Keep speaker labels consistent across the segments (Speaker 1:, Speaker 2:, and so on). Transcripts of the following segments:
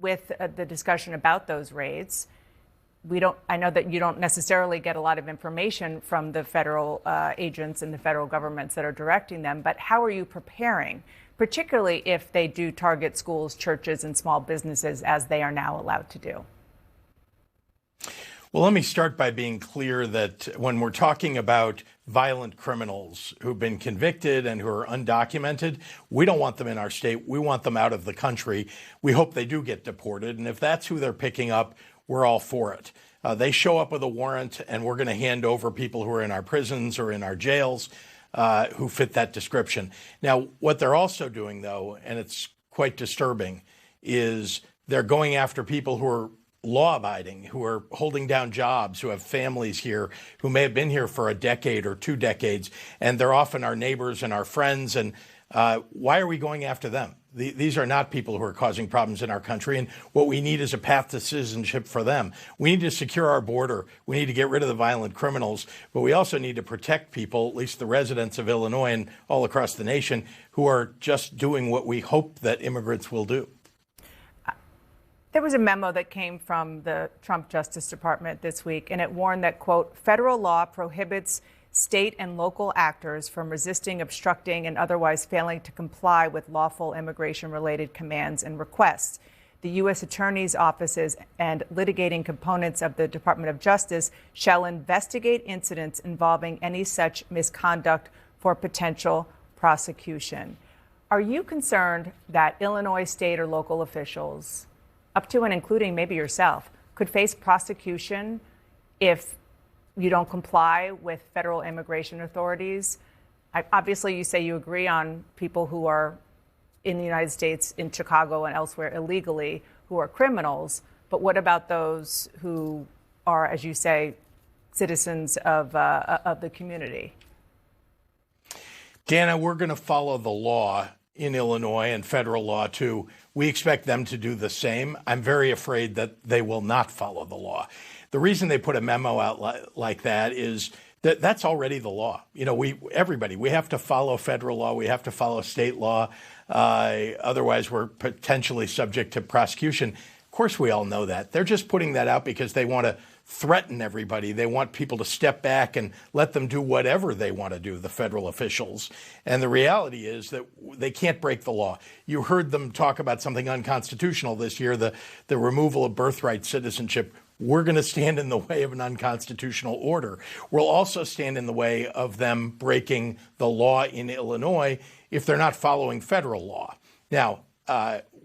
Speaker 1: with the discussion about those raids. I know that you don't necessarily get a lot of information from the federal agents and the federal governments that are directing them, but how are you preparing, particularly if they do target schools, churches, and small businesses as they are now allowed to do?
Speaker 2: Well, let me start by being clear that when we're talking about violent criminals who've been convicted and who are undocumented, we don't want them in our state. We want them out of the country. We hope they do get deported. And if that's who they're picking up, we're all for it. They show up with a warrant, and we're going to hand over people who are in our prisons or in our jails who fit that description. Now, what they're also doing, though, and it's quite disturbing, is they're going after people who are law-abiding, who are holding down jobs, who have families here, who may have been here for a decade or 2 decades, and they're often our neighbors and our friends. And why are we going after them? These are not people who are causing problems in our country, and what we need is a path to citizenship for them. We need to secure our border. We need to get rid of the violent criminals, but we also need to protect people, at least the residents of Illinois and all across the nation, who are just doing what we hope that immigrants will do.
Speaker 1: There was a memo that came from the Trump Justice Department this week, and it warned that, quote, federal law prohibits state and local actors from resisting, obstructing, and otherwise failing to comply with lawful immigration-related commands and requests. The U.S. Attorney's offices and litigating components of the Department of Justice shall investigate incidents involving any such misconduct for potential prosecution. Are you concerned that Illinois state or local officials, up to and including maybe yourself, could face prosecution if you don't comply with federal immigration authorities? Obviously, you say you agree on people who are in the United States, in Chicago and elsewhere illegally, who are criminals. But what about those who are, as you say, citizens of the community?
Speaker 2: Dana, we're going to follow the law in Illinois and federal law, too. We expect them to do the same. I'm very afraid that they will not follow the law. The reason they put a memo out like that is that that's already the law. You know, we have to follow federal law. We have to follow state law. Otherwise, we're potentially subject to prosecution. Of course, we all know that. They're just putting that out because they want to threaten everybody. They want people to step back and let them do whatever they want to do, the federal officials. And the reality is that they can't break the law. You heard them talk about something unconstitutional this year, the removal of birthright citizenship. We're going to stand in the way of an unconstitutional order. We'll also stand in the way of them breaking the law in Illinois if they're not following federal law. Now,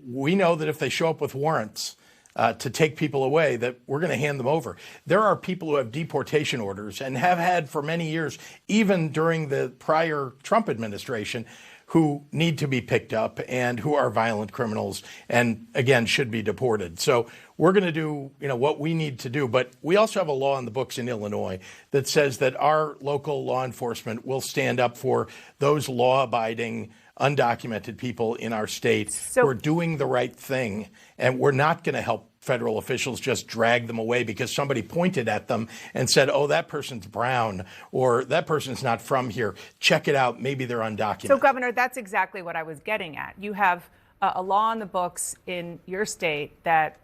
Speaker 2: we know that if they show up with warrants to take people away, that we're going to hand them over. There are people who have deportation orders and have had for many years, even during the prior Trump administration, who need to be picked up and who are violent criminals and, again, should be deported. So we're going to do, what we need to do. But we also have a law in the books in Illinois that says that our local law enforcement will stand up for those law-abiding, undocumented people in our state who are doing the right thing. And we're not going to help federal officials just drag them away because somebody pointed at them and said, oh, that person's brown or that person's not from here. Check it out. Maybe they're undocumented.
Speaker 1: So, Governor, that's exactly what I was getting at. You have a law in the books in your state that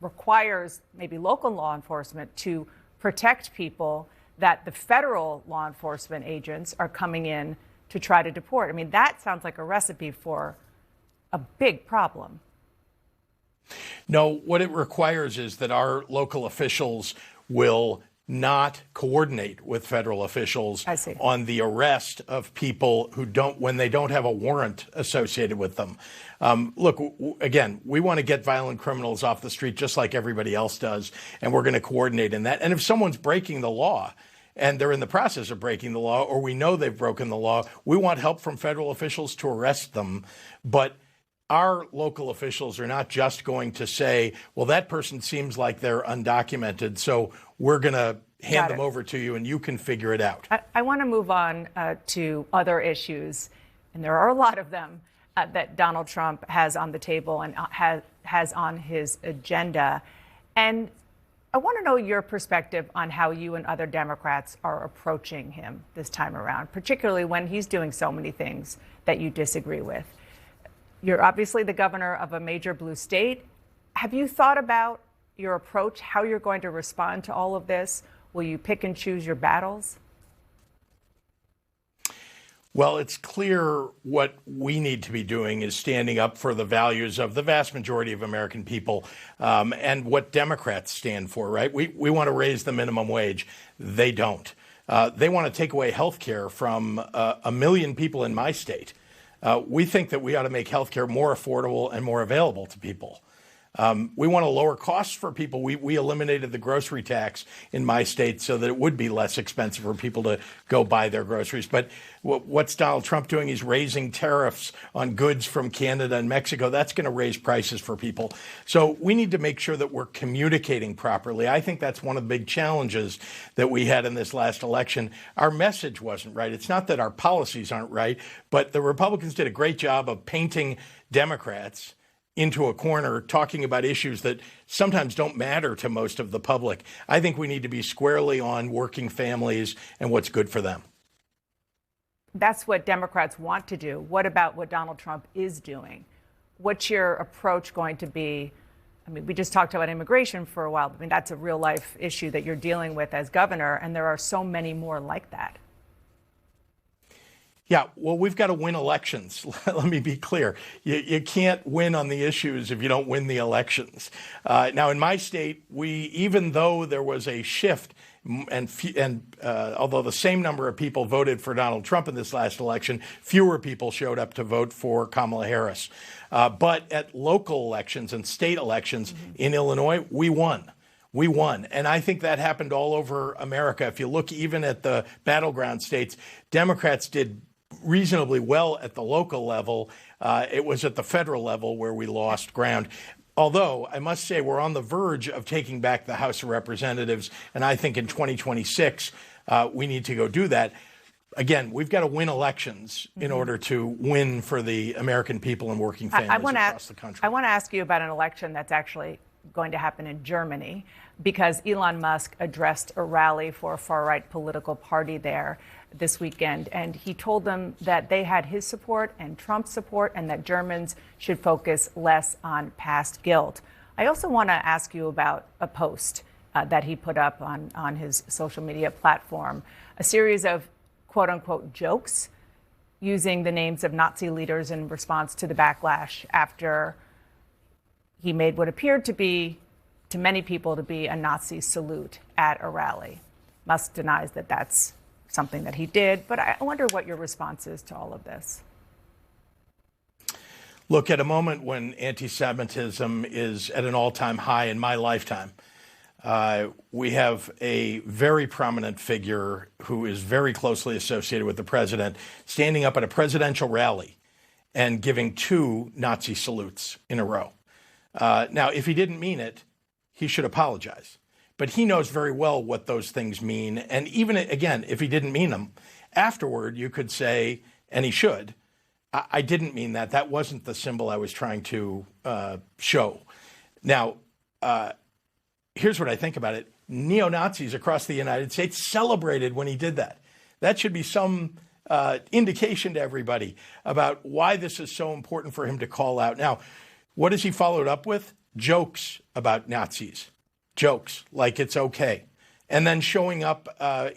Speaker 1: requires maybe local law enforcement to protect people that the federal law enforcement agents are coming in to try to deport. I mean, that sounds like a recipe for a big problem.
Speaker 2: No, what it requires is that our local officials will not coordinate with federal officials on the arrest of people who when they don't have a warrant associated with them. Look, again, we want to get violent criminals off the street just like everybody else does, and we're going to coordinate in that. And if someone's breaking the law, and they're in the process of breaking the law, or we know they've broken the law, we want help from federal officials to arrest them. But our local officials are not just going to say, well, that person seems like they're undocumented, so we're going to hand them over to you and you can figure it out.
Speaker 1: I want to move on to other issues, and there are a lot of them that Donald Trump has on the table and has on his agenda. And I want to know your perspective on how you and other Democrats are approaching him this time around, particularly when he's doing so many things that you disagree with. You're obviously the governor of a major blue state. Have you thought about your approach, how you're going to respond to all of this? Will you pick and choose your battles?
Speaker 2: Well, it's clear what we need to be doing is standing up for the values of the vast majority of American people and what Democrats stand for, right? We want to raise the minimum wage. They don't. They want to take away health care from 1 million people in my state. We think that we ought to make health care more affordable and more available to people. We want to lower costs for people. We eliminated the grocery tax in my state so that it would be less expensive for people to go buy their groceries. But what's Donald Trump doing? He's raising tariffs on goods from Canada and Mexico. That's going to raise prices for people. So we need to make sure that we're communicating properly. I think that's one of the big challenges that we had in this last election. Our message wasn't right. It's not that our policies aren't right, but the Republicans did a great job of painting Democrats into a corner, talking about issues that sometimes don't matter to most of the public. I think we need to be squarely on working families and what's good for them.
Speaker 1: That's what Democrats want to do. What about what Donald Trump is doing? What's your approach going to be? I mean, we just talked about immigration for a while. I mean, that's a real life issue that you're dealing with as governor, and there are so many more like that.
Speaker 2: Yeah, well, we've got to win elections. Let me be clear. You can't win on the issues if you don't win the elections. Now, in my state, even though there was a shift, and although the same number of people voted for Donald Trump in this last election, fewer people showed up to vote for Kamala Harris. But at local elections and state elections in Illinois, we won. We won. And I think that happened all over America. If you look even at the battleground states, Democrats did reasonably well at the local level. It was at the federal level where we lost ground. Although I must say we're on the verge of taking back the House of Representatives, and I think in 2026 we need to go do that. Again, we've got to win elections in order to win for the American people and working families across the country.
Speaker 1: I want to ask you about an election that's actually going to happen in Germany, because Elon Musk addressed a rally for a far-right political party there this weekend, and he told them that they had his support and Trump's support and that Germans should focus less on past guilt. I also want to ask you about a post that he put up on his social media platform, a series of quote-unquote jokes using the names of Nazi leaders in response to the backlash after he made what appeared to be, to many people, to be a Nazi salute at a rally. Musk denies that that's something that he did, but I wonder what your response is to all of this.
Speaker 2: Look, at a moment when anti-Semitism is at an all-time high in my lifetime, we have a very prominent figure who is very closely associated with the president standing up at a presidential rally and giving 2 Nazi salutes in a row. Now, if he didn't mean it, he should apologize. But he knows very well what those things mean. And even, again, if he didn't mean them, afterward you could say, and he should, I didn't mean that. That wasn't the symbol I was trying to show. Now, here's what I think about it. Neo-Nazis across the United States celebrated when he did that. That should be some indication to everybody about why this is so important for him to call out. Now, what has he followed up with? Jokes about Nazis. Jokes, like it's okay. And then showing up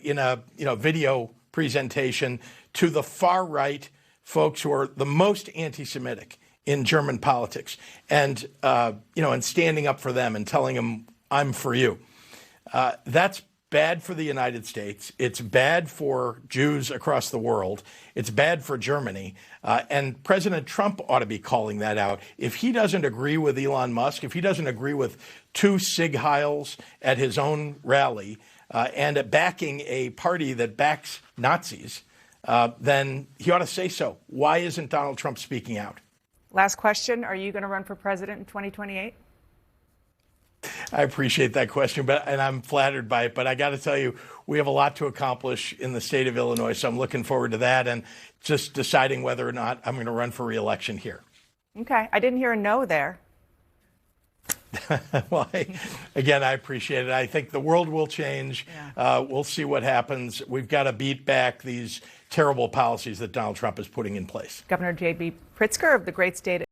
Speaker 2: in a video presentation to the far right folks who are the most anti-Semitic in German politics, and and standing up for them and telling them, I'm for you. That's bad for the United States. It's bad for Jews across the world. It's bad for Germany. And President Trump ought to be calling that out. If he doesn't agree with Elon Musk, if he doesn't agree with 2 Sig Heils at his own rally and backing a party that backs Nazis, then he ought to say so. Why isn't Donald Trump speaking out?
Speaker 1: Last question. Are you going to run for president in 2028?
Speaker 2: I appreciate that question, and I'm flattered by it. But I got to tell you, we have a lot to accomplish in the state of Illinois, so I'm looking forward to that and just deciding whether or not I'm going to run for re-election here.
Speaker 1: Okay. I didn't hear a no there.
Speaker 2: Well, again, I appreciate it. I think the world will change. Yeah. We'll see what happens. We've got to beat back these terrible policies that Donald Trump is putting in place.
Speaker 1: Governor J.B. Pritzker of the great state